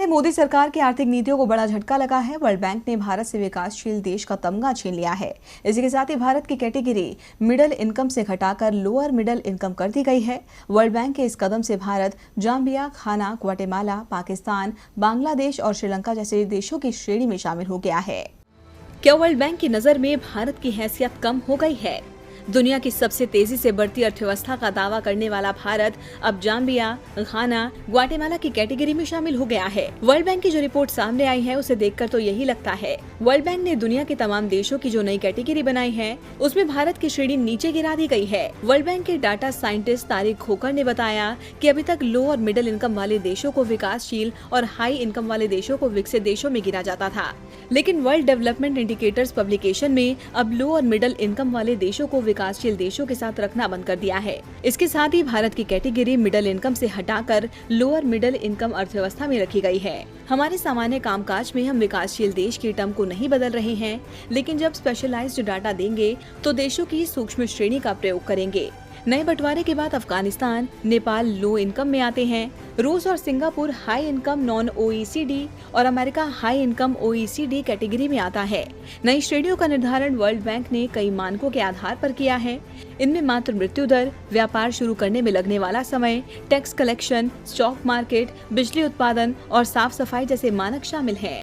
है मोदी सरकार की आर्थिक नीतियों को बड़ा झटका लगा है। वर्ल्ड बैंक ने भारत से विकासशील देश का तमगा छीन लिया है। इसी के साथ ही भारत की कैटेगरी मिडिल इनकम से घटाकर लोअर मिडिल इनकम कर दी गई है। वर्ल्ड बैंक के इस कदम से भारत जाम्बिया, घाना, ग्वाटेमाला, पाकिस्तान, बांग्लादेश और श्रीलंका जैसे देशों की श्रेणी में शामिल हो गया है। क्या वर्ल्ड बैंक की नजर में भारत की हैसियत कम हो गई है? दुनिया की सबसे तेजी से बढ़ती अर्थव्यवस्था का दावा करने वाला भारत अब जाम्बिया, घाना, ग्वाटेमाला की कैटेगरी में शामिल हो गया है। वर्ल्ड बैंक की जो रिपोर्ट सामने आई है उसे देखकर तो यही लगता है। वर्ल्ड बैंक ने दुनिया के तमाम देशों की जो नई कैटेगरी बनाई है उसमें भारत की श्रेणी नीचे गिरा दी गई है। वर्ल्ड बैंक के डाटा साइंटिस्ट तारिक खोकर ने बताया कि अभी तक लो और मिडिल इनकम वाले देशों को विकासशील और हाई इनकम वाले देशों को विकसित देशों में गिना जाता था, लेकिन वर्ल्ड डेवलपमेंट इंडिकेटर्स पब्लिकेशन में अब लो और मिडिल इनकम वाले देशों को विकासशील देशों के साथ रखना बंद कर दिया है। इसके साथ ही भारत की कैटेगरी मिडिल इनकम से हटाकर लोअर मिडिल इनकम अर्थव्यवस्था में रखी गई है। हमारे सामान्य कामकाज में हम विकासशील देश की टर्म को नहीं बदल रहे हैं, लेकिन जब स्पेशलाइज्ड डाटा देंगे तो देशों की सूक्ष्म श्रेणी का प्रयोग करेंगे। नए बंटवारे के बाद अफगानिस्तान, नेपाल लो इनकम में आते हैं। रूस और Singapore high income non OECD और America high income OECD category में आता है। नई श्रेणियों का निर्धारण वर्ल्ड बैंक ने कई मानकों के आधार पर किया है। इनमें मात्र मृत्यु दर, व्यापार शुरू करने में लगने वाला समय, टैक्स कलेक्शन, स्टॉक मार्केट, बिजली उत्पादन और साफ सफाई जैसे मानक शामिल हैं।